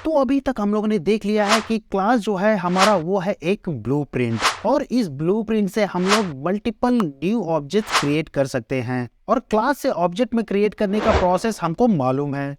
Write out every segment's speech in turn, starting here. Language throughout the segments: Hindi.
तो अभी तक हम लोगों ने देख लिया है कि क्लास जो है हमारा वो है एक ब्लूप्रिंट, और इस ब्लूप्रिंट से हम लोग मल्टीपल न्यू ऑब्जेक्ट क्रिएट कर सकते हैं। और क्लास से ऑब्जेक्ट में क्रिएट करने का प्रोसेस हमको मालूम है,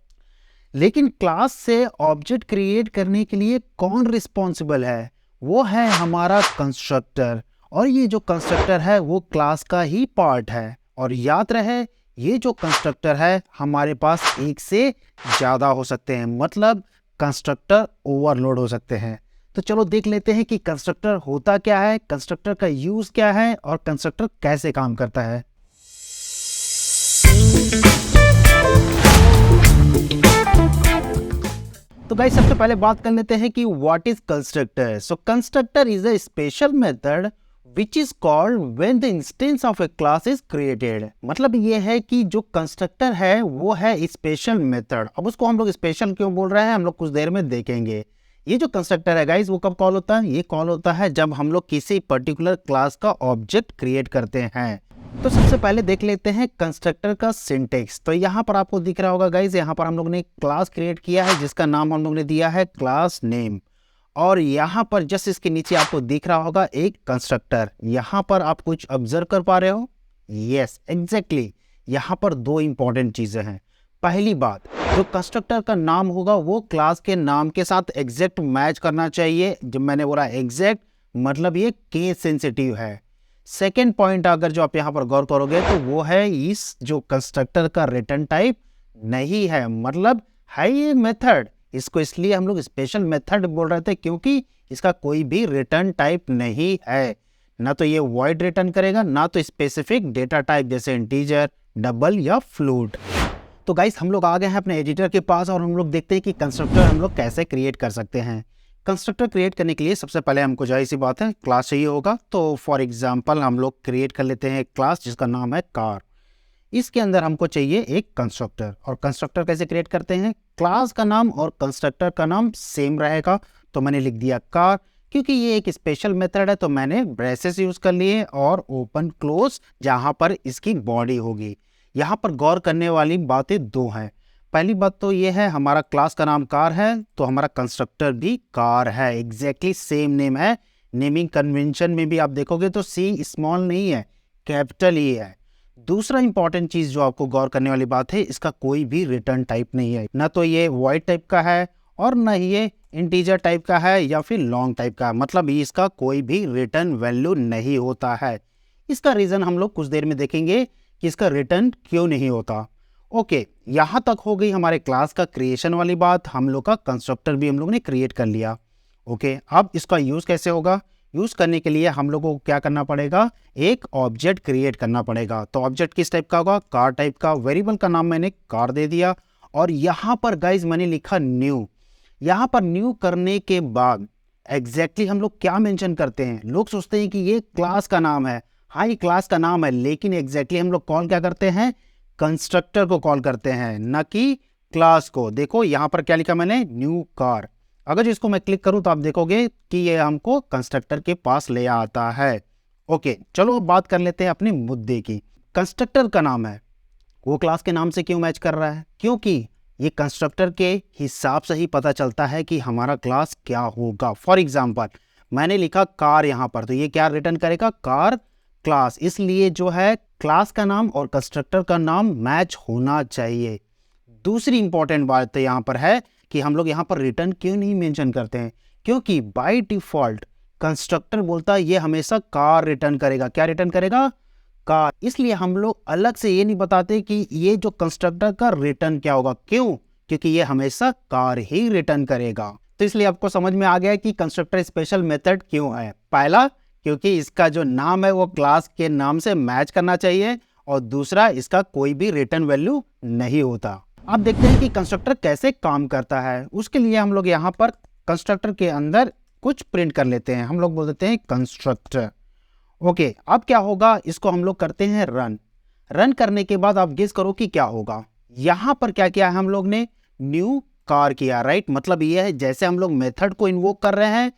लेकिन क्लास से ऑब्जेक्ट क्रिएट करने के लिए कौन रिस्पॉन्सिबल है? वो है हमारा कंस्ट्रक्टर। और ये जो कंस्ट्रक्टर है वो क्लास का ही पार्ट है। और याद रहे, ये जो कंस्ट्रक्टर है हमारे पास एक से ज़्यादा हो सकते हैं, मतलब कंस्ट्रक्टर ओवरलोड हो सकते हैं। तो चलो देख लेते हैं कि कंस्ट्रक्टर होता क्या है, कंस्ट्रक्टर का यूज़ क्या है और कंस्ट्रक्टर कैसे काम करता है। तो गाइस, सबसे पहले बात कर लेते हैं कि what is constructor. So constructor is a special method which is called when the instance of A class is created. मतलब ये है कि जो कंस्ट्रक्टर है वो है स्पेशल मेथड। अब उसको हम लोग स्पेशल क्यों बोल रहे हैं, हम लोग कुछ देर में देखेंगे। ये जो कंस्ट्रक्टर है गाइस, वो कब कॉल होता है? ये कॉल होता है जब हम लोग किसी पर्टिकुलर क्लास का ऑब्जेक्ट क्रिएट करते हैं। तो सबसे पहले देख लेते हैं कंस्ट्रक्टर का सिंटेक्स। तो यहाँ पर आपको दिख रहा होगा गाइज, यहाँ पर हम लोग ने क्लास क्रिएट किया है जिसका नाम हम लोग ने दिया है क्लास नेम। और यहाँ पर जस्ट इसके नीचे आपको दिख रहा होगा एक कंस्ट्रक्टर। यहाँ पर आप कुछ ऑब्जर्व कर पा रहे हो? Yes, exactly. यहाँ पर दो इंपॉर्टेंट चीजें हैं। पहली बात, जो कंस्ट्रक्टर का नाम होगा वो क्लास के नाम के साथ एग्जैक्ट मैच करना चाहिए। जब मैंने बोला एग्जैक्ट, मतलब ये केस सेंसिटिव है। सेकेंड पॉइंट अगर जो आप यहाँ पर गौर करोगे तो वो है इस जो कंस्ट्रक्टर का रिटर्न टाइप नहीं है, मतलब है ये मेथड। इसको इसलिए हम लोग स्पेशल मेथड बोल रहे थे क्योंकि इसका कोई भी रिटर्न टाइप नहीं है। ना तो ये वॉइड रिटर्न करेगा, ना तो स्पेसिफिक डेटा टाइप जैसे इंटीजर, डबल या फ्लोट। तो गाइस, हम लोग आ गए हैं अपने एडिटर के पास और हम लोग देखते हैं कि कंस्ट्रक्टर हम लोग कैसे क्रिएट कर सकते हैं। कंस्ट्रक्टर क्रिएट करने के लिए सबसे पहले हमको जाहिर सी बात है क्लास चाहिए होगा। तो फॉर एग्जांपल हम लोग क्रिएट कर लेते हैं क्लास जिसका नाम है कार। इसके अंदर हमको चाहिए एक कंस्ट्रक्टर। और कंस्ट्रक्टर कैसे क्रिएट करते हैं? क्लास का नाम और कंस्ट्रक्टर का नाम सेम रहेगा, तो मैंने लिख दिया कार। क्योंकि ये एक स्पेशल मेथड है तो मैंने ब्रेसेस यूज कर लिए और ओपन क्लोज जहां पर इसकी बॉडी होगी। यहाँ पर गौर करने वाली बातें दो हैं। पहली बात तो ये है, हमारा क्लास का नाम कार है तो हमारा कंस्ट्रक्टर भी कार है, एग्जैक्टली सेम नेम है। नेमिंग कन्वेंशन में भी आप देखोगे तो सी स्मॉल नहीं है, कैपिटल ही है। दूसरा इंपॉर्टेंट चीज जो आपको गौर करने वाली बात है, इसका कोई भी रिटर्न टाइप नहीं है। ना तो ये वॉइड टाइप का है और ना ये इंटीजर टाइप का है या फिर लॉन्ग टाइप का, मतलब इसका कोई भी रिटर्न वैल्यू नहीं होता है। इसका रीजन हम लोग कुछ देर में देखेंगे कि इसका रिटर्न क्यों नहीं होता। ओके, यहाँ तक हो गई हमारे क्लास का क्रिएशन वाली बात। हम लोग का कंस्ट्रक्टर भी हम लोग ने क्रिएट कर लिया। ओके, अब इसका यूज़ कैसे होगा? यूज़ करने के लिए हम लोगों को क्या करना पड़ेगा? एक ऑब्जेक्ट क्रिएट करना पड़ेगा। तो ऑब्जेक्ट किस टाइप का होगा? कार टाइप का। वेरिएबल का नाम मैंने कार दे दिया और यहाँ पर गाइज मैंने लिखा न्यू। यहाँ पर न्यू करने के बाद एग्जैक्टली हम लोग क्या मेंशन करते हैं? लोग सोचते हैं कि ये क्लास का नाम है। हाँ, ये क्लास का नाम है, लेकिन एग्जैक्टली हम लोग कॉल क्या करते हैं? कंस्ट्रक्टर को कॉल करते हैं, ना कि क्लास को। देखो यहाँ पर क्या लिखा मैंने? New car. अगर इसको मैं क्लिक करूं तो आप देखोगे कि ये हमको कंस्ट्रक्टर के पास ले आता है। ओके, चलो अब बात कर लेते हैं अपने मुद्दे की। कंस्ट्रक्टर का नाम है, वो क्लास के नाम से क्यों मैच कर रहा है? क्योंकि ये कंस्ट्रक्टर के हिसाब से ही पता चलता है कि हमारा क्लास क्या होगा। फॉर एग्जाम्पल मैंने लिखा कार यहाँ पर, तो ये क्या रिटर्न करेगा? Car class. इसलिए जो है क्लास का नाम और कंस्ट्रक्टर का नाम मैच होना चाहिए। दूसरी इंपॉर्टेंट बात तो यहाँ पर है कि हम लोग यहाँ पर रिटर्न क्यों नहीं मेंशन करते हैं? क्योंकि बाय डिफॉल्ट कंस्ट्रक्टर बोलता है ये हमेशा कार रिटर्न करेगा। क्या रिटर्न करेगा? कार। इसलिए हम लोग अलग से ये नहीं बताते कि ये जो कंस्ट्रक्टर का रिटर्न क्या होगा। क्यों? क्योंकि ये हमेशा कार ही रिटर्न करेगा। तो इसलिए आपको समझ में आ गया कि कंस्ट्रक्टर स्पेशल मेथड क्यों है। पहला, क्योंकि इसका जो नाम है वो क्लास के नाम से मैच करना चाहिए, और दूसरा, इसका कोई भी रिटर्न वैल्यू नहीं होता। अब देखते हैं कि कंस्ट्रक्टर कैसे काम करता है। उसके लिए हम लोग यहाँ पर कंस्ट्रक्टर के अंदर कुछ प्रिंट कर लेते हैं। हम लोग बोल देते हैं कंस्ट्रक्टर। ओके, अब क्या होगा? इसको हम लोग करते हैं रन। रन करने के बाद आप गेस करो कि क्या होगा। यहाँ पर क्या किया है हम लोग ने? न्यू कार किया, राइट। मतलब ये है जैसे हम लोग मेथड को इन्वोक कर रहे हैं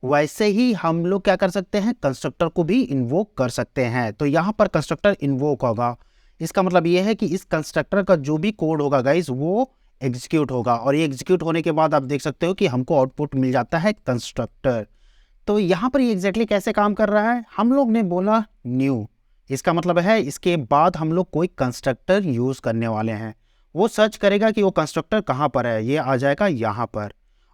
वैसे ही हम लोग क्या कर सकते हैं? कंस्ट्रक्टर को भी इन्वोक कर सकते हैं। तो यहाँ पर कंस्ट्रक्टर इन्वोक होगा। इसका मतलब ये है कि इस कंस्ट्रक्टर का जो भी कोड होगा गाइस, वो एग्जीक्यूट होगा और ये एग्जीक्यूट होने के बाद आप देख सकते हो कि हमको आउटपुट मिल जाता है कंस्ट्रक्टर। तो यहाँ पर ये एग्जैक्टली कैसे काम कर रहा है, हम लोग ने बोला न्यू, इसका मतलब है इसके बाद हम लोग कोई कंस्ट्रक्टर यूज़ करने वाले हैं। वो सर्च करेगा कि वो कंस्ट्रक्टर कहाँ पर है, ये आ जाएगा यहाँ पर,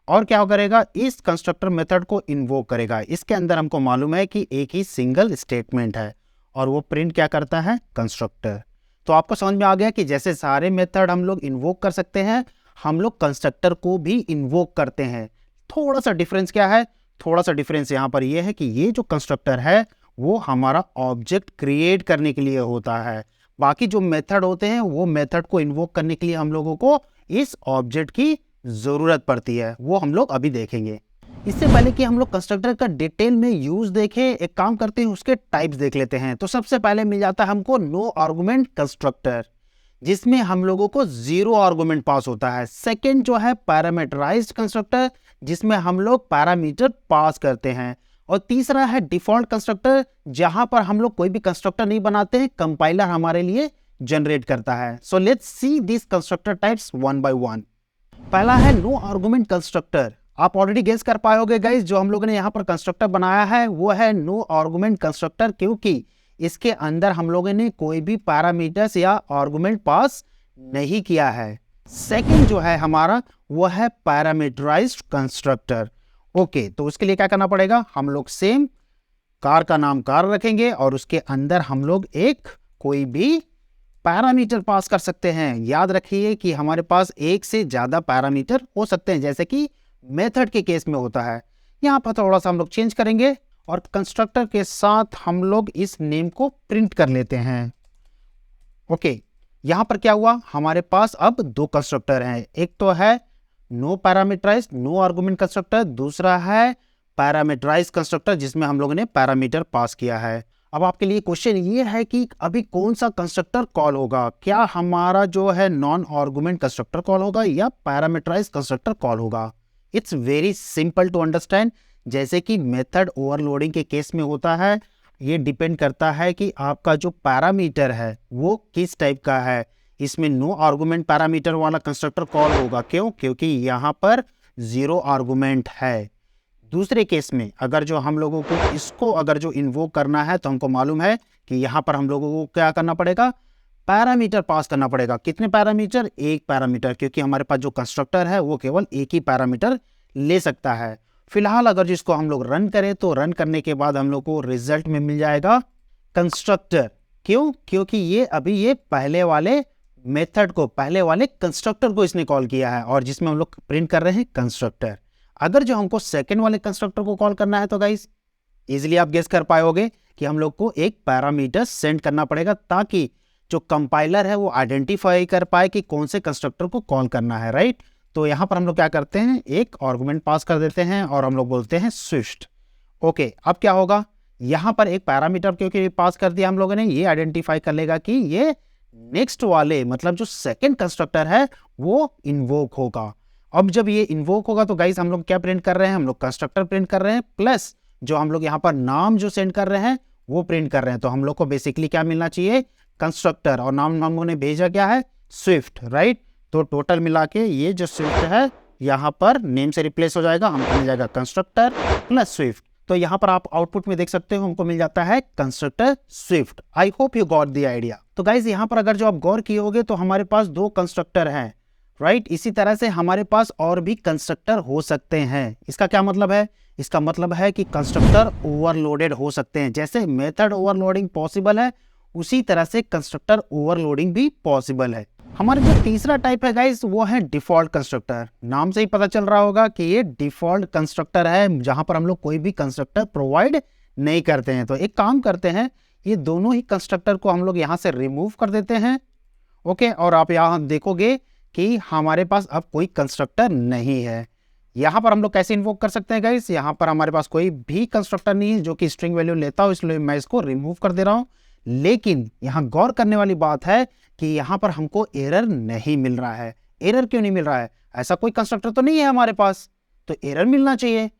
और क्या करेगा, इस कंस्ट्रक्टर मेथड को इन्वोक करेगा। इसके अंदर हमको मालूम है कि एक ही सिंगल स्टेटमेंट है और वो प्रिंट क्या करता है, कंस्ट्रक्टर। तो आपको समझ में आ गया कि जैसे सारे मेथड हम लोग इन्वोक कर सकते हैं, हम लोग कंस्ट्रक्टर को भी इन्वोक करते हैं। थोड़ा सा डिफरेंस क्या है, थोड़ा सा डिफरेंस यहाँ पर ये है कि ये जो कंस्ट्रक्टर है वो हमारा ऑब्जेक्ट क्रिएट करने के लिए होता है, बाकी जो मेथड होते हैं वो मेथड को इन्वोक करने के लिए हम लोगों को इस ऑब्जेक्ट की जरूरत पड़ती है, वो हम लोग अभी देखेंगे। इससे पहले कि हम लोग कंस्ट्रक्टर का डिटेल में यूज देखें, एक काम करते हैं उसके टाइप्स देख लेते हैं। तो सबसे पहले मिल जाता है हमको नो आर्गुमेंट कंस्ट्रक्टर, जिसमें हम लोगों को जीरो आर्गुमेंट पास होता है। सेकंड जो है पैरामीटराइज्ड कंस्ट्रक्टर, जिसमें हम लोग पैरामीटर पास करते हैं। और तीसरा है डिफॉल्ट कंस्ट्रक्टर, जहां पर हम लोग कोई भी कंस्ट्रक्टर नहीं बनाते हैं, कंपाइलर हमारे लिए जनरेट करता है। So let's see this constructor types one by one. पहला है नो आर्गुमेंट कंस्ट्रक्टर। आप ऑलरेडी गेस कर पाए होंगे गाइस, जो हम लोगों ने यहाँ पर कंस्ट्रक्टर बनाया है वो है नो आर्गुमेंट कंस्ट्रक्टर, क्योंकि इसके अंदर हम लोगों ने कोई भी पैरामीटर्स या आर्गुमेंट पास नहीं किया है। सेकंड जो है हमारा वो है पैरामीटराइज्ड कंस्ट्रक्टर। ओके, तो उसके लिए क्या करना पड़ेगा, हम लोग सेम कार का नाम कार रखेंगे और उसके अंदर हम लोग एक कोई भी पैरामीटर पास कर सकते हैं। याद रखिए कि हमारे पास एक से ज्यादा पैरामीटर हो सकते हैं, जैसे कि मेथड के केस में होता है। यहाँ पर थोड़ा सा हम लोग चेंज करेंगे और कंस्ट्रक्टर के साथ हम लोग इस नेम को प्रिंट कर लेते हैं। ओके, यहाँ पर क्या हुआ, हमारे पास अब दो कंस्ट्रक्टर हैं, एक तो है no parameterized no argument constructor, दूसरा है पैरामीटराइज्ड कंस्ट्रक्टर जिसमें हम लोगों ने पैरामीटर पास किया है। अब आपके लिए क्वेश्चन ये है कि अभी कौन सा कंस्ट्रक्टर कॉल होगा, क्या हमारा जो है नॉन आर्गुमेंट कंस्ट्रक्टर कॉल होगा या पैरामीटराइज्ड कंस्ट्रक्टर कॉल होगा। It's very simple to understand. जैसे कि मेथड ओवरलोडिंग के केस में होता है, ये डिपेंड करता है कि आपका जो पैरामीटर है वो किस टाइप का है। इसमें नो आर्गुमेंट पैरामीटर वाला कंस्ट्रक्टर कॉल होगा, क्यों, क्योंकि यहाँ पर जीरो आर्गुमेंट है। दूसरे केस में अगर जो हम लोगों को इसको अगर जो इन्वोक करना है तो हमको मालूम है कि यहाँ पर हम लोगों को क्या करना पड़ेगा, पैरामीटर पास करना पड़ेगा। कितने पैरामीटर, एक पैरामीटर, क्योंकि हमारे पास जो कंस्ट्रक्टर है वो केवल एक ही पैरामीटर ले सकता है। फिलहाल अगर जिसको हम लोग रन करें तो रन करने के बाद हम लोग को रिजल्ट में मिल जाएगा कंस्ट्रक्टर। क्यों, क्योंकि ये पहले वाले मेथड को, पहले वाले कंस्ट्रक्टर को इसने कॉल किया है और जिसमें हम लोग प्रिंट कर रहे हैं कंस्ट्रक्टर। अगर जो हमको सेकेंड वाले कंस्ट्रक्टर को कॉल करना है तो गाइस इजिली आप गेस कर पाओगे कि हम लोग को एक पैरामीटर सेंड करना पड़ेगा, ताकि जो कंपाइलर है वो आइडेंटिफाई कर पाए कि कौन से कंस्ट्रक्टर को कॉल करना है, राइट। तो यहाँ पर हम लोग क्या करते हैं, एक आर्गुमेंट पास कर देते हैं और हम लोग बोलते हैं स्विफ्ट। ओके, अब क्या होगा, यहाँ पर एक पैरामीटर क्योंकि पास कर दिया हम लोगों ने, ये आइडेंटिफाई कर लेगा कि ये नेक्स्ट वाले मतलब जो सेकेंड कंस्ट्रक्टर है वो इन्वोक होगा। अब जब ये इन्वोक होगा तो गाइस हम लोग क्या प्रिंट कर रहे हैं, हम लोग कंस्ट्रक्टर प्रिंट कर रहे हैं, प्लस जो हम लोग यहाँ पर नाम जो सेंड कर रहे हैं वो प्रिंट कर रहे हैं। तो हम लोग को बेसिकली क्या मिलना चाहिए, कंस्ट्रक्टर, और नाम हम लोगों ने भेजा क्या है, स्विफ्ट, राइट। तो टोटल मिला के ये जो स्विफ्ट है यहाँ पर नेम से रिप्लेस हो जाएगा, हमको मिल जाएगा कंस्ट्रक्टर प्लस स्विफ्ट। तो यहाँ पर आप आउटपुट में देख सकते हो हमको मिल जाता है constructor Swift. I hope you got the idea. तो गाइज यहाँ पर अगर जो आप गौर किए होगे तो हमारे पास दो कंस्ट्रक्टर हैं, राइट। इसी तरह से हमारे पास और भी कंस्ट्रक्टर हो सकते हैं। इसका क्या मतलब है, इसका मतलब है कि कंस्ट्रक्टर ओवरलोडेड हो सकते हैं। जैसे मेथड ओवरलोडिंग पॉसिबल है उसी तरह से कंस्ट्रक्टर ओवरलोडिंग भी पॉसिबल है। हमारा जो तीसरा टाइप है गाइस वो है डिफॉल्ट कंस्ट्रक्टर। नाम से ही पता चल रहा होगा कि ये डिफॉल्ट कंस्ट्रक्टर है, जहां पर हम लोग कोई भी कंस्ट्रक्टर प्रोवाइड नहीं करते हैं। तो एक काम करते हैं, ये दोनों ही कंस्ट्रक्टर को हम लोग यहाँ से रिमूव कर देते हैं। ओके, और आप यहाँ देखोगे कि हमारे पास अब कोई कंस्ट्रक्टर नहीं है। यहाँ पर हम लोग कैसे इन्वोक कर सकते हैं गाइस, यहाँ पर हमारे पास कोई भी कंस्ट्रक्टर नहीं है जो कि स्ट्रिंग वैल्यू लेता हो, इसलिए मैं इसको रिमूव कर दे रहा हूँ। लेकिन यहाँ गौर करने वाली बात है कि यहाँ पर हमको एरर नहीं मिल रहा है। एरर क्यों नहीं मिल रहा है, ऐसा कोई कंस्ट्रक्टर तो नहीं है हमारे पास, तो एरर मिलना चाहिए।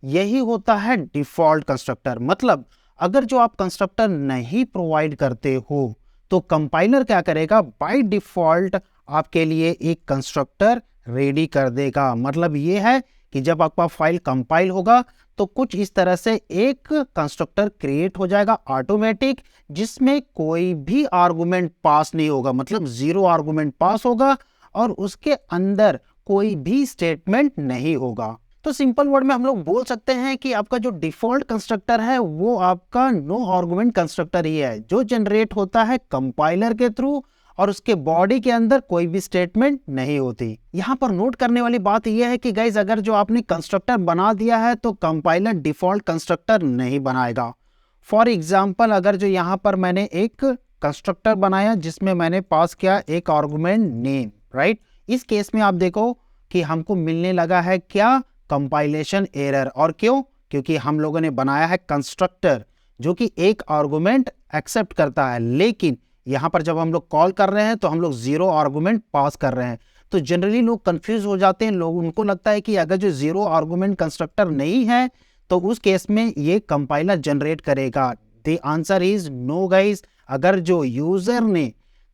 यही होता है डिफॉल्ट कंस्ट्रक्टर। मतलब अगर जो आप कंस्ट्रक्टर नहीं प्रोवाइड करते हो तो कंपाइलर क्या करेगा, बाय डिफॉल्ट आपके लिए एक कंस्ट्रक्टर रेडी कर देगा। मतलब ये है कि जब आपका फाइल कंपाइल होगा तो कुछ इस तरह से एक कंस्ट्रक्टर क्रिएट हो जाएगा ऑटोमेटिक, जिसमें कोई भी आर्गुमेंट पास नहीं होगा, मतलब 0 आर्गुमेंट पास होगा और उसके अंदर कोई भी स्टेटमेंट नहीं होगा। तो सिंपल वर्ड में हम लोग बोल सकते हैं कि आपका जो डिफॉल्ट कंस्ट्रक्टर है वो आपका नो आर्गुमेंट कंस्ट्रक्टर ही है, जो जनरेट होता है कंपाइलर के थ्रू और उसके बॉडी के अंदर कोई भी स्टेटमेंट नहीं होती। यहाँ पर नोट करने वाली बात यह है कि गाइज अगर जो आपने कंस्ट्रक्टर बना दिया है तो कंपाइलर डिफॉल्ट कंस्ट्रक्टर नहीं बनाएगा। फॉर एग्जाम्पल अगर जो यहाँ पर मैंने एक कंस्ट्रक्टर बनाया जिसमें मैंने पास किया एक आर्गुमेंट नेम, राइट, इस केस में आप देखो कि हमको मिलने लगा है क्या, कंपाइलेशन एरर। और क्यों? क्योंकि हम लोगों ने बनाया है कंस्ट्रक्टर जो कि एक आर्गुमेंट एक्सेप्ट करता है, लेकिन यहाँ पर जब हम लोग कॉल कर रहे हैं तो हम लोग 0 आर्गुमेंट पास कर रहे हैं। तो जनरली लोग कंफ्यूज हो जाते हैं, लोग उनको लगता है कि अगर जो 0 आर्गुमेंट कंस्ट्रक्टर नहीं है तो उस केस में ये कंपाइलर जनरेट करेगा। The answer is no guys. अगर जो यूजर ने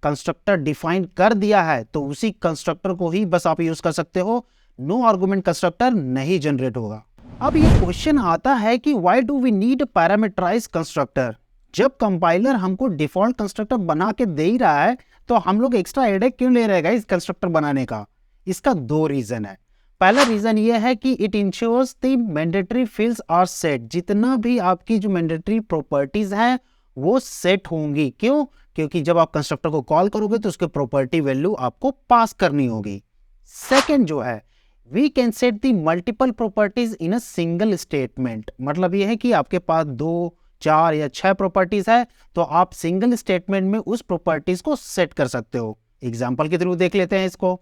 कंस्ट्रक्टर डिफाइन कर दिया है तो उसी कंस्ट्रक्टर को ही बस आप यूज कर सकते हो, नो आर्गुमेंट कंस्ट्रक्टर नहीं जनरेट होगा। अब ये क्वेश्चन आता है कि why do we need parameterized constructor. जब कंपाइलर हमको डिफॉल्ट कंस्ट्रक्टर बना के दे ही रहा है तो हम लोग एक्स्ट्रा हेडेक क्यों ले रहेगा इस कंस्ट्रक्टर बनाने का? इसका 2 रीजन है। पहला रीजन ये है कि it ensures the mandatory fields are set. जितना भी आपकी जो मैंडेटरी प्रॉपर्टीज हैं वो सेट होंगी। क्यों? क्योंकि जब आप कंस्ट्रक्टर को कॉल करोगे तो उसके प्रॉपर्टी वैल्यू आपको पास करनी होगी। सेकेंड जो है, we can set the multiple properties in a single statement. मतलब ये है कि आपके पास 2, 4 या 6 प्रॉपर्टीज है तो आप सिंगल स्टेटमेंट में उस प्रॉपर्टीज को सेट कर सकते हो। एग्जांपल के थ्रू देख लेते हैं इसको।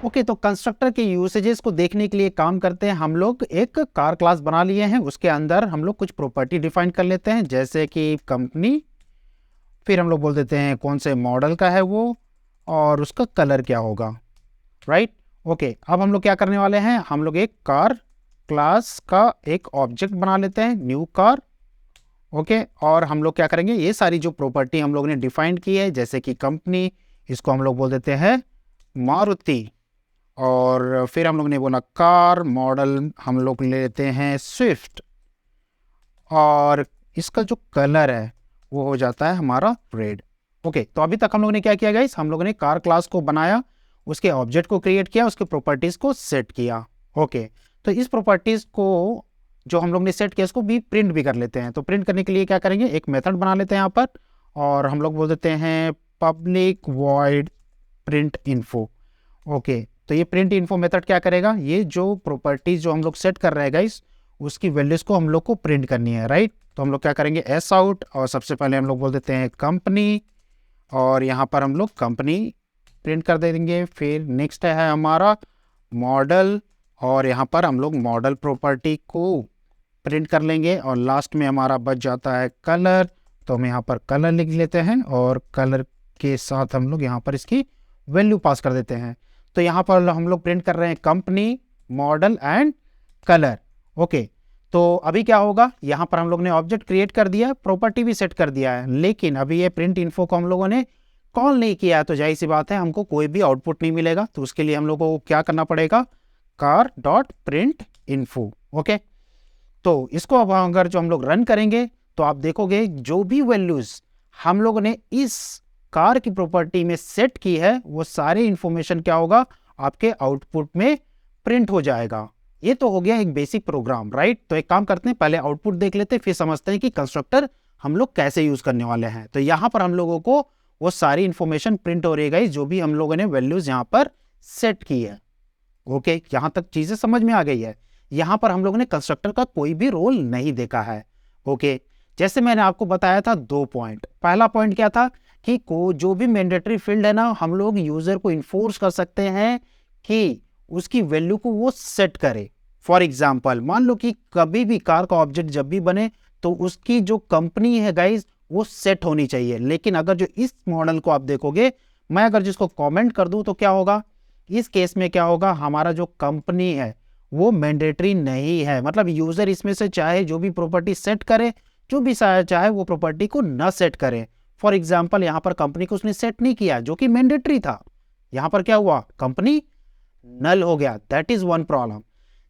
ओके, तो कंस्ट्रक्टर के यूसेजेस को देखने के लिए काम करते हैं हम लोग एक कार क्लास बना लिए हैं, उसके अंदर हम लोग कुछ प्रॉपर्टी डिफाइन कर लेते हैं जैसे कि कंपनी, फिर हम लोग बोल देते हैं कौन से मॉडल का है वो और उसका कलर क्या होगा, राइट। ओके, अब हम लोग क्या करने वाले हैं, हम लोग एक कार क्लास का एक ऑब्जेक्ट बना लेते हैं, न्यू कार। ओके, और हम लोग क्या करेंगे, ये सारी जो प्रॉपर्टी हम लोग ने डिफाइन की है जैसे कि कंपनी, इसको हम लोग बोल देते हैं मारुति, और फिर हम लोग ने बोला कार, मॉडल हम लोग लेते हैं स्विफ्ट, और इसका जो कलर है वो हो जाता है हमारा रेड। ओके, तो अभी तक हम लोग ने क्या किया गाइस, हम लोगों ने कार क्लास को बनाया, उसके ऑब्जेक्ट को क्रिएट किया, उसके प्रॉपर्टीज को सेट किया। ओके, तो इस प्रॉपर्टीज को जो हम लोग ने सेट किया इसको भी प्रिंट भी कर लेते हैं। तो प्रिंट करने के लिए क्या करेंगे, एक मेथड बना लेते हैं यहाँ पर और हम लोग बोल देते हैं public void print info. Okay, तो ये प्रिंट इन्फो मेथड क्या करेगा, ये जो प्रॉपर्टीज जो हम लोग सेट कर रहे हैं गाइस उसकी वैल्यूज को हम लोग को प्रिंट करनी है, राइट। तो हम लोग क्या करेंगे, एस आउट, और सबसे पहले हम लोग बोल देते हैं कंपनी, और यहाँ पर हम लोग कंपनी प्रिंट कर देंगे। फिर नेक्स्ट है हमारा मॉडल, और यहाँ पर हम लोग मॉडल प्रॉपर्टी को प्रिंट कर लेंगे, और लास्ट में हमारा बच जाता है कलर, तो हम यहाँ पर कलर लिख लेते हैं और कलर के साथ हम लोग यहाँ पर इसकी वैल्यू पास कर देते हैं। तो यहाँ पर हम लोग प्रिंट कर रहे हैं company, model and colour. Okay, तो अभी क्या होगा, यहाँ पर हम लोग ने ऑब्जेक्ट क्रिएट कर दिया, प्रॉपर्टी भी सेट कर दिया है, लेकिन अभी ये प्रिंट इन्फो को हम लोगों ने कॉल नहीं किया है, तो जाहिर सी बात है हमको कोई भी आउटपुट नहीं मिलेगा। तो उसके लिए हम लोग को क्या करना पड़ेगा, car dot print info. Okay, तो इसको अब अगर जो हम लोग रन करेंगे तो आप देखोगे जो भी वैल्यूज हम लोगों ने इस कार की प्रॉपर्टी में सेट की है वो सारे इंफॉर्मेशन क्या होगा, आपके आउटपुट में प्रिंट हो जाएगा। ये तो हो गया एक बेसिक प्रोग्राम, राइट। तो एक काम करते हैं, पहले आउटपुट देख लेते हैं, फिर समझते हैं कि कंस्ट्रक्टर हम लोग कैसे यूज करने वाले हैं। तो यहाँ पर हम लोगों को वो सारी इंफॉर्मेशन प्रिंट हो रही है जो भी हम लोगों ने वैल्यूज यहाँ पर सेट की है। ओके, यहाँ तक चीजें समझ में आ गई है। यहाँ पर हम लोगों ने कंस्ट्रक्टर का कोई भी रोल नहीं देखा है। ओके, जैसे मैंने आपको बताया था 2 पॉइंट। पहला पॉइंट क्या था कि जो भी मैंडेटरी फील्ड है ना, हम लोग यूजर को इन्फोर्स कर सकते हैं कि उसकी वैल्यू को वो सेट करे। फॉर एग्जाम्पल, मान लो कि कभी भी कार का ऑब्जेक्ट जब भी बने तो उसकी जो कंपनी है गाइज वो सेट होनी चाहिए। लेकिन अगर जो इस मॉडल को आप देखोगे, मैं अगर जिसको कमेंट कर दूं तो क्या होगा, इस केस में क्या होगा, हमारा जो कंपनी है वो मैंडेटरी नहीं है। मतलब यूजर इसमें से चाहे जो भी प्रॉपर्टी सेट करे, जो भी चाहे वो प्रॉपर्टी को न सेट करे। फॉर एग्जाम्पल, यहाँ पर कंपनी को उसने सेट नहीं किया जो कि मैंडेटरी था, यहाँ पर क्या हुआ, कंपनी नल हो गया। That is one problem.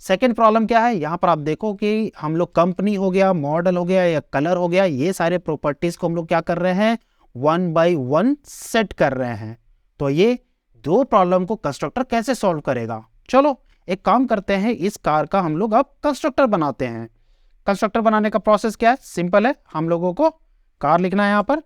Second problem क्या है, यहाँ पर आप देखो कि हम लोग कंपनी हो गया, मॉडल हो गया या कलर हो गया, ये सारे प्रॉपर्टीज को हम लोग क्या कर रहे हैं, 1 by 1 सेट कर रहे हैं। तो ये दो प्रॉब्लम को कंस्ट्रक्टर कैसे सॉल्व करेगा। चलो एक काम करते हैं, इस कार का हम लोग अब कंस्ट्रक्टर बनाते हैं। कंस्ट्रक्टर बनाने का प्रोसेस क्या है, सिंपल है। हम लोगों को कार लिखना है यहाँ पर,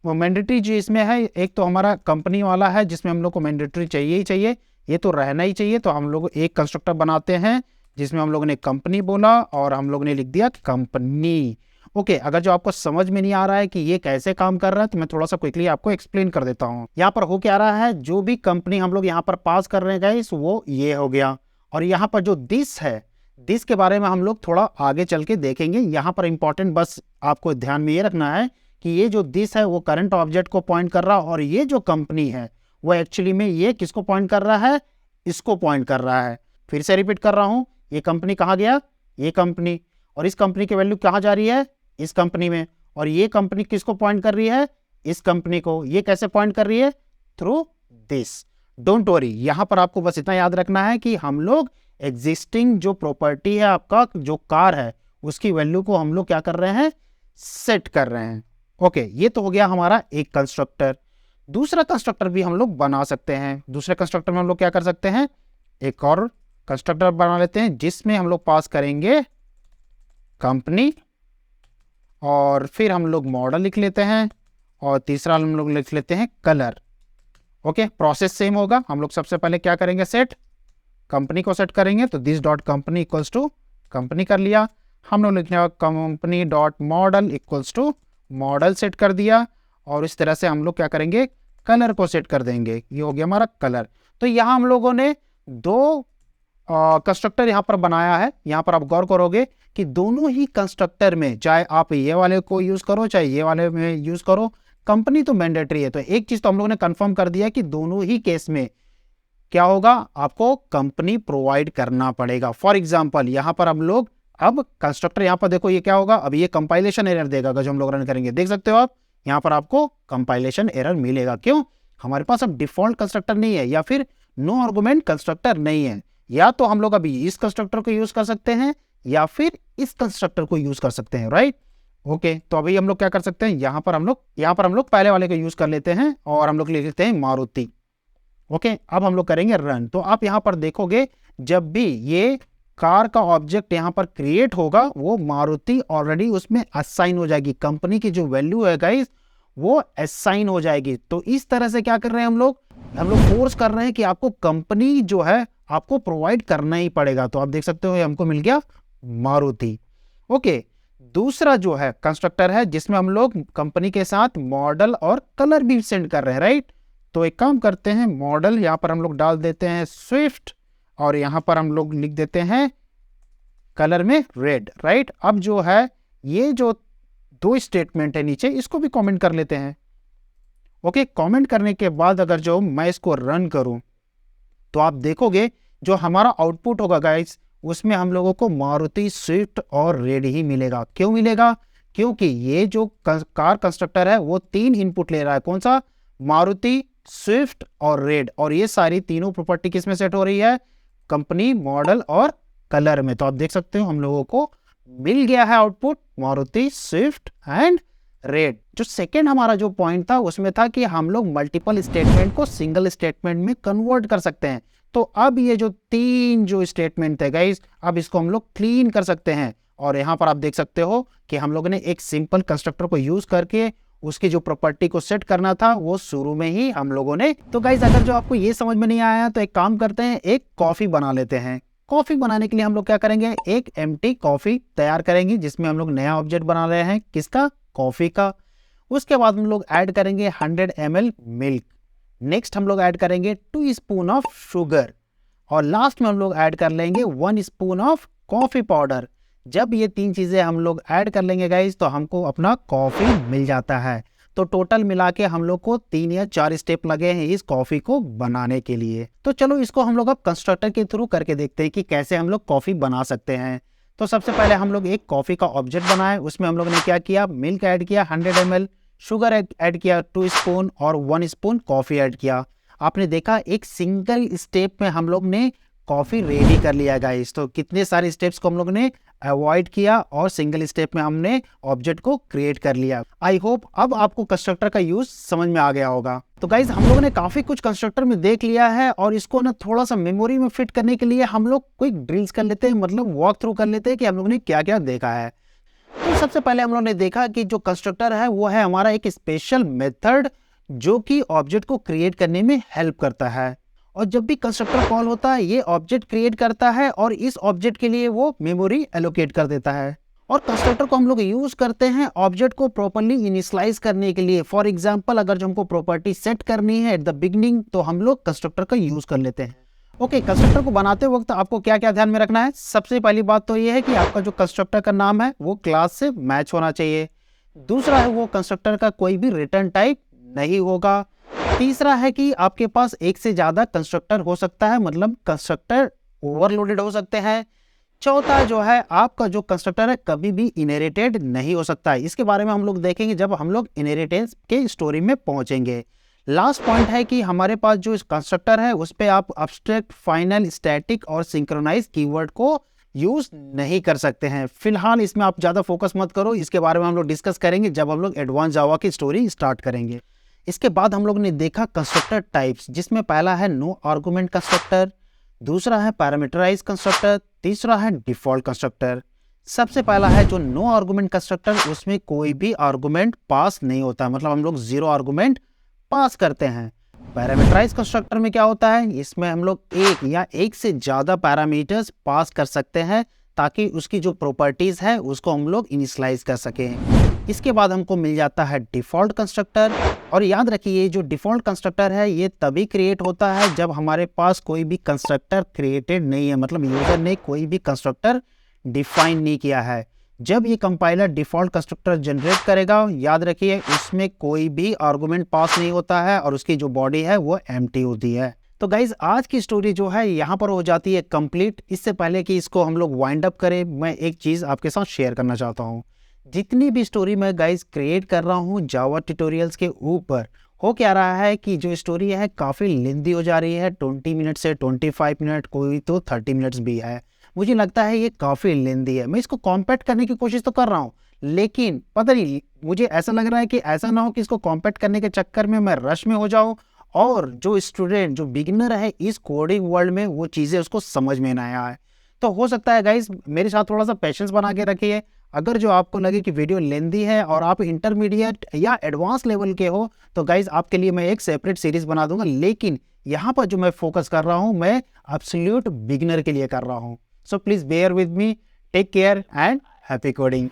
वो मैंडेटरी जो इसमें है, एक तो हमारा कंपनी वाला है जिसमें हम लोग को मैंडेटरी चाहिए ही चाहिए, ये तो रहना ही चाहिए। तो हम लोग एक कंस्ट्रक्टर बनाते हैं जिसमें हम लोगों ने कंपनी बोला और हम लोग ने लिख दिया कंपनी। ओके, अगर जो आपको समझ में नहीं आ रहा है कि ये कैसे काम कर रहा है तो मैं थोड़ा सा क्विकली आपको एक्सप्लेन कर देता हूँ। यहाँ पर हो क्या रहा है, जो भी कंपनी हम लोग यहाँ पर पास कर रहे हैं गाइस, वो ये हो गया। और यहाँ पर जो दिस है, दिस के बारे में हम लोग थोड़ा आगे चल के देखेंगे। यहाँ पर इंपॉर्टेंट बस आपको ध्यान में ये रखना है कि ये जो दिस है वो करंट ऑब्जेक्ट को पॉइंट कर रहा है, और ये जो कंपनी है वो एक्चुअली में ये किसको पॉइंट कर रहा है, इसको पॉइंट कर रहा है। फिर से रिपीट कर रहा हूँ, ये कंपनी कहाँ गया, ये कंपनी, और इस कंपनी की वैल्यू कहाँ जा रही है, इस कंपनी में। और ये कंपनी किसको पॉइंट कर रही है, इस कंपनी को। ये कैसे पॉइंट कर रही है, थ्रू दिस। डोंट वरी, यहां पर आपको बस इतना याद रखना है कि हम लोग एग्जिस्टिंग जो प्रॉपर्टी है आपका, जो कार है, उसकी वैल्यू को हम लोग क्या कर रहे हैं, सेट कर रहे हैं। ओके, ये तो हो गया हमारा एक कंस्ट्रक्टर। दूसरा कंस्ट्रक्टर भी हम लोग बना सकते हैं। दूसरे कंस्ट्रक्टर में हम लोग क्या कर सकते हैं, एक और कंस्ट्रक्टर बना लेते हैं जिसमें हम लोग पास करेंगे कंपनी, और फिर हम लोग मॉडल लिख लेते हैं, और तीसरा हम लोग लिख लेते हैं कलर। ओके, प्रोसेस सेम होगा। हम लोग सबसे पहले क्या करेंगे, सेट कंपनी को सेट करेंगे, तो this dot company equals to company कर लिया। हम लोग लिखेंगे company dot model equals to model set कर दिया, और इस तरह से हम लोग क्या करेंगे, कलर को सेट कर देंगे। ये हो गया हमारा कलर। तो यहाँ हम लोगों ने दो कंस्ट्रक्टर यहाँ पर बनाया है। यहाँ पर आप गौर करोगे कि दोनों ही कंस्ट्रक्टर में, चाहे आप ये वाले को यूज करो चाहे ये वाले में यूज करो, कंपनी तो मैंडेटरी है। तो एक चीज तो हम लोगों ने कंफर्म कर दिया कि दोनों ही केस में क्या होगा, आपको कंपनी प्रोवाइड करना पड़ेगा। फॉर एग्जांपल यहाँ पर हम लोग अब कंस्ट्रक्टर, यहाँ पर देखो ये क्या होगा, अब ये कंपाइलेशन एरर देगा अगर जो हम लोग रन करेंगे। देख सकते हो आप, यहाँ पर आपको कंपाइलेशन एरर मिलेगा। क्यों, हमारे पास अब डिफॉल्ट कंस्ट्रक्टर नहीं है, या फिर नो आर्गुमेंट कंस्ट्रक्टर नहीं है। या तो हम लोग अभी इस कंस्ट्रक्टर को यूज कर सकते हैं या फिर इस कंस्ट्रक्टर को यूज कर सकते हैं, राइट। ओके, तो अभी हम लोग क्या कर सकते हैं, यहाँ पर हम लोग पहले वाले को यूज कर लेते हैं और हम लोग लिख लेते हैं मारुति। ओके, अब हम लोग करेंगे रन। तो आप यहाँ पर देखोगे जब भी ये कार का ऑब्जेक्ट यहाँ पर क्रिएट होगा, वो मारुति ऑलरेडी उसमें असाइन हो जाएगी। कंपनी की जो वैल्यू है गाइस, वो असाइन हो जाएगी। तो इस तरह से क्या कर रहे हैं हम लोग फोर्स कर रहे हैं कि आपको कंपनी जो है आपको प्रोवाइड करना ही पड़ेगा। तो आप देख सकते हो हमको मिल गया मारुति। ओके, दूसरा जो है कंस्ट्रक्टर है जिसमें हम लोग कंपनी के साथ मॉडल और कलर भी सेंड कर रहे हैं, राइट। तो एक काम करते हैं, मॉडल यहाँ पर हम लोग डाल देते हैं स्विफ्ट, और यहाँ पर हम लोग लिख देते हैं कलर में रेड, राइट। अब जो है ये जो दो स्टेटमेंट है नीचे, इसको भी कमेंट कर लेते हैं। ओके, कमेंट करने के बाद अगर जो मैं इसको रन करूं तो आप देखोगे जो हमारा आउटपुट होगा गाइस, उसमें हम लोगों को मारुति स्विफ्ट और रेड ही मिलेगा। क्यों मिलेगा, क्योंकि ये जो कार कंस्ट्रक्टर है वो 3 इनपुट ले रहा है। कौन सा, मारुति, स्विफ्ट और रेड। और ये सारी तीनों प्रॉपर्टी किस में सेट हो रही है, कंपनी, मॉडल और कलर में। तो आप देख सकते हो हम लोगों को मिल गया है output Maruti, Swift and red. जो सेकेंड हमारा जो पॉइंट था उसमें था कि हम लोग मल्टीपल स्टेटमेंट को सिंगल स्टेटमेंट में कन्वर्ट कर सकते हैं। तो अब ये जो 3 जो स्टेटमेंट थे गाइस, अब इसको हम लोग क्लीन कर सकते हैं। और यहाँ पर आप देख सकते हो कि हम लोगों ने एक सिंपल कंस्ट्रक्टर को यूज करके उसकी जो प्रॉपर्टी को सेट करना था वो शुरू में ही हम लोगों ने। तो गाइस अगर जो आपको ये समझ में नहीं आया तो एक काम करते हैं, एक कॉफी बना लेते हैं। कॉफी बनाने के लिए हम लोग क्या करेंगे, एक एम्प्टी कॉफी तैयार करेंगे जिसमें हम लोग नया ऑब्जेक्ट बना रहे हैं, किसका, कॉफी का। उसके बाद हम लोग ऐड करेंगे 100 ml मिल्क। नेक्स्ट हम लोग ऐड करेंगे 2 स्पून ऑफ शुगर, और लास्ट में हम लोग ऐड कर लेंगे 1 स्पून ऑफ कॉफी पाउडर। जब ये 3 चीजें हम लोग ऐड कर लेंगे गाइस तो हमको अपना कॉफी मिल जाता है। तो टोटल मिला के हम लोग को 3 या 4 स्टेप लगे हैं इस कॉफी को बनाने के लिए। तो चलो इसको हम लोग अब कंस्ट्रक्टर के थ्रू करके देखते हैं कि कैसे हम लोग कॉफी बना सकते हैं। तो सबसे पहले हम लोग एक कॉफी का ऑब्जेक्ट बनाए, उसमें हम लोग ने क्या किया, मिल्क ऐड किया 100 ml, शुगर ऐड किया 2 स्पून और 1 स्पून कॉफी ऐड किया। आपने देखा एक सिंगल स्टेप में हम लोग ने कॉफी रेडी कर लिया गाइस। तो कितने सारे स्टेप्स को हम लोग ने अवॉइड किया और सिंगल स्टेप में हमने ऑब्जेक्ट को क्रिएट कर लिया। आई होप अब आपको कंस्ट्रक्टर का यूज समझ में आ गया होगा। तो गाइस हम लोगों ने काफी कुछ कंस्ट्रक्टर में देख लिया है और इसको ना थोड़ा सा मेमोरी में फिट करने के लिए हम लोग क्विक ड्रिल्स कर लेते हैं, मतलब वॉक थ्रू कर लेते हैं कि हम लोगों ने क्या क्या देखा है। तो सबसे पहले हम लोग ने देखा कि जो कंस्ट्रक्टर है वो है हमारा एक स्पेशल मेथड जो कि ऑब्जेक्ट को क्रिएट करने में हेल्प करता है। और जब भी कंस्ट्रक्टर कॉल होता है ये ऑब्जेक्ट क्रिएट करता है और इस ऑब्जेक्ट के लिए वो मेमोरी एलोकेट कर देता है। और कंस्ट्रक्टर को हम लोग यूज करते हैं ऑब्जेक्ट को प्रॉपर्ली इनिशियलाइज करने के लिए। फॉर एग्जांपल अगर जो हमको प्रॉपर्टी सेट करनी है एट द बिगनिंग तो हम लोग कंस्ट्रक्टर का यूज कर लेते हैं। ओके, कंस्ट्रक्टर को बनाते वक्त आपको क्या क्या ध्यान में रखना है। सबसे पहली बात तो ये है कि आपका जो कंस्ट्रक्टर का नाम है वो क्लास से मैच होना चाहिए। दूसरा है वो कंस्ट्रक्टर का कोई भी रिटर्न टाइप नहीं होगा। तीसरा है कि आपके पास एक से ज्यादा कंस्ट्रक्टर हो सकता है, मतलब कंस्ट्रक्टर ओवरलोडेड हो सकते हैं। चौथा जो है आपका जो कंस्ट्रक्टर है कभी भी इनहेरिटेड नहीं हो सकता है। इसके बारे में हम लोग देखेंगे जब हम लोग इनहेरिटेंस के स्टोरी में पहुंचेंगे। लास्ट पॉइंट है कि हमारे पास जो कंस्ट्रक्टर है उस पे आप अब्स्ट्रैक्ट, फाइनल, स्टैटिक और सिंक्रोनाइज कीवर्ड को यूज नहीं कर सकते हैं। फिलहाल इसमें आप ज्यादा फोकस मत करो, इसके बारे में हम लोग डिस्कस करेंगे जब हम लोग एडवांस जावा की स्टोरी स्टार्ट करेंगे। इसके बाद हम लोग ने देखा कंस्ट्रक्टर टाइप्स, जिसमें पहला है नो आर्गुमेंट कंस्ट्रक्टर, दूसरा है पैरामीटराइज कंस्ट्रक्टर, तीसरा है डिफॉल्ट कंस्ट्रक्टर। सबसे पहला है जो नो आर्गुमेंट कंस्ट्रक्टर, उसमें कोई भी आर्गुमेंट पास नहीं होता, मतलब हम लोग जीरो आर्गुमेंट पास करते हैं। पैरामीटराइज कंस्ट्रक्टर में क्या होता है, इसमें हम लोग एक या एक से ज्यादा पैरामीटर्स पास कर सकते हैं ताकि उसकी जो प्रॉपर्टीज है उसको हम लोग इनिशियलाइज कर सकें। इसके बाद हमको मिल जाता है डिफॉल्ट कंस्ट्रक्टर। और याद रखिए जो डिफॉल्ट कंस्ट्रक्टर है ये तभी क्रिएट होता है जब हमारे पास कोई भी कंस्ट्रक्टर क्रिएटेड नहीं है, मतलब यूजर ने कोई भी कंस्ट्रक्टर डिफाइन नहीं किया है। जब ये कंपाइलर डिफॉल्ट कंस्ट्रक्टर जनरेट करेगा, याद रखिए उसमें कोई भी आर्गुमेंट पास नहीं होता है और उसकी जो बॉडी है वो एम्प्टी होती है। तो गाइज आज की स्टोरी जो है यहाँ पर हो जाती है कंप्लीट। इससे पहले कि इसको हम लोग वाइंड अप करें, मैं एक चीज़ आपके साथ शेयर करना चाहता हूँ। जितनी भी स्टोरी मैं गाइज क्रिएट कर रहा हूँ जावा ट्यूटोरियल्स के ऊपर, हो क्या रहा है कि जो स्टोरी है काफ़ी लेंदी हो जा रही है। 20 मिनट से 25 मिनट, कोई तो 30 मिनट्स भी है। मुझे लगता है ये काफ़ी लेंदी है। मैं इसको कॉम्पैक्ट करने की कोशिश तो कर रहा हूँ, लेकिन पता नहीं मुझे ऐसा लग रहा है कि ऐसा ना हो कि इसको कॉम्पैक्ट करने के चक्कर में मैं रश में हो जाऊँ और जो स्टूडेंट, जो बिगिनर है इस कोडिंग वर्ल्ड में, वो चीज़ें उसको समझ में ना आए। तो हो सकता है गाइज मेरे साथ थोड़ा सा पेशेंस बना के रखिए। अगर जो आपको लगे कि वीडियो लेंदी है और आप इंटरमीडिएट या एडवांस लेवल के हो तो गाइज आपके लिए मैं एक सेपरेट सीरीज बना दूंगा। लेकिन यहाँ पर जो मैं फोकस कर रहा हूँ मैं एब्सोल्यूट बिगिनर के लिए कर रहा हूँ। So please bear with me. Take care and happy coding.